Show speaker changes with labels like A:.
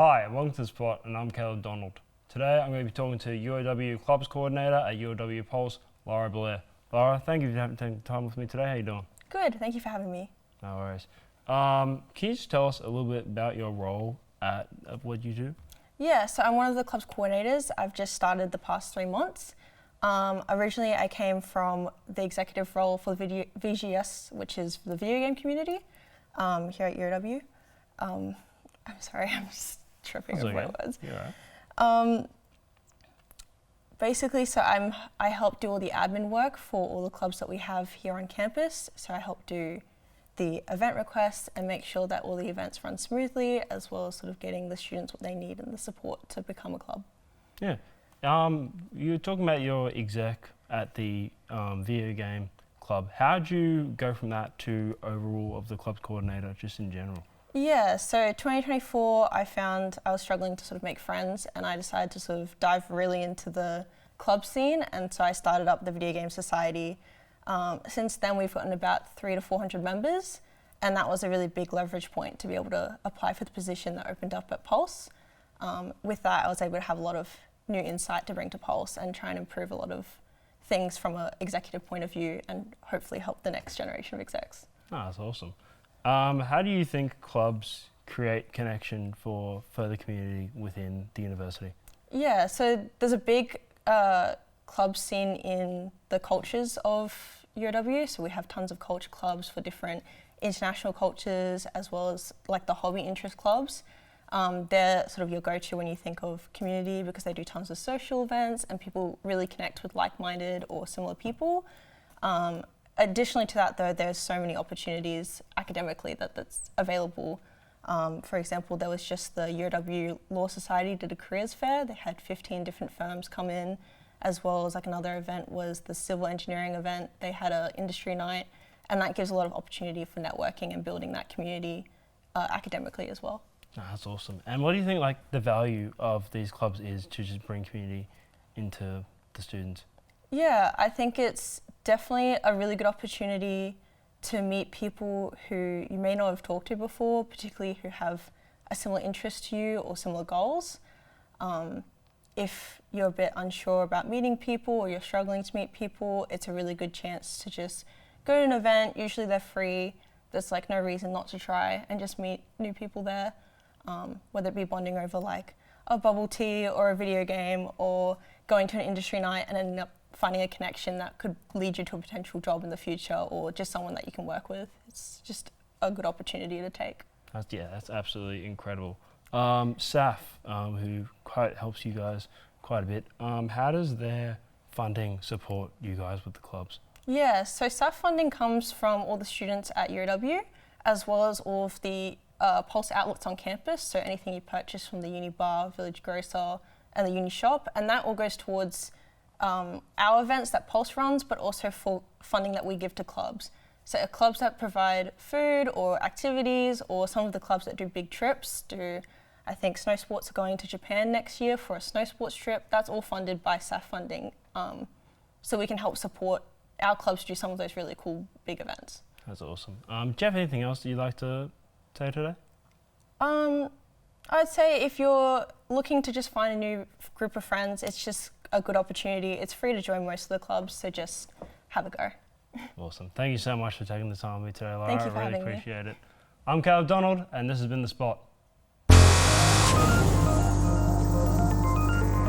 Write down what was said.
A: Hi, welcome to The Spot, and I'm Caleb Donald. Today I'm going to be talking to UOW Clubs Coordinator at UOW Pulse, Lara Blair. Lara, thank you for taking time with me today. How you doing?
B: Good, thank you for having me.
A: No worries. Can you just tell us a little bit about your role at what you do?
B: Yeah, so I'm one of the club's coordinators. I've just started the past 3 months. Originally I came from the executive role for the VGS, which is the video game community here at UOW. I'm sorry, I'm just tripping over my words.
A: Yeah. Right.
B: Basically, so I help do all the admin work for all the clubs that we have here on campus. So I help do the event requests and make sure that all the events run smoothly, as well as sort of getting the students what they need and the support to become a club.
A: Yeah. You were talking about your exec at the video game club. How did you go from that to overall of the club's coordinator, just in general?
B: Yeah, so 2024 I found I was struggling to sort of make friends, and I decided to sort of dive really into the club scene, and so I started up the Video Game Society. Since then we've gotten about 300 to 400 members, and that was a really big leverage point to be able to apply for the position that opened up at Pulse. With that I was able to have a lot of new insight to bring to Pulse and try and improve a lot of things from an executive point of view and hopefully help the next generation of execs.
A: Oh, that's awesome. How do you think clubs create connection for further community within the university?
B: Yeah, so there's a big club scene in the cultures of UOW. So we have tons of culture clubs for different international cultures, as well as like the hobby interest clubs. They're sort of your go-to when you think of community, because they do tons of social events and people really connect with like-minded or similar people. Additionally to that though, there's so many opportunities academically that's available. For example, there was just the UOW Law Society did a careers fair. They had 15 different firms come in, as well as like another event was the civil engineering event. They had an industry night, and that gives a lot of opportunity for networking and building that community academically as well.
A: Oh, that's awesome. And what do you think like the value of these clubs is to just bring community into the students?
B: Yeah, I think it's definitely a really good opportunity to meet people who you may not have talked to before, particularly who have a similar interest to you or similar goals. If you're a bit unsure about meeting people or you're struggling to meet people, it's a really good chance to just go to an event. Usually they're free. There's like no reason not to try and just meet new people there, whether it be bonding over like a bubble tea or a video game, or going to an industry night and ending up finding a connection that could lead you to a potential job in the future, or just someone that you can work with. It's just a good opportunity to take.
A: That's absolutely incredible. SAF, who quite helps you guys quite a bit, how does their funding support you guys with the clubs?
B: Yeah, so SAF funding comes from all the students at UOW, as well as all of the Pulse outlets on campus, so anything you purchase from the uni bar, village grocer and the uni shop, and that all goes towards our events that Pulse runs, but also for funding that we give to clubs. So clubs that provide food or activities, or some of the clubs that do big trips, I think snow sports are going to Japan next year for a snow sports trip. That's all funded by SAF funding. So we can help support our clubs do some of those really cool big events.
A: That's awesome. Do you have anything else that you'd like to say today?
B: I'd say if you're looking to just find a new group of friends, it's just a good opportunity. It's free to join most of the clubs, so just have a go.
A: Awesome. Thank you so much for taking the time with me today, Lara.
B: Thank you for
A: I really
B: having me.
A: appreciate it. I'm Caleb Donald, and this has been The Spot.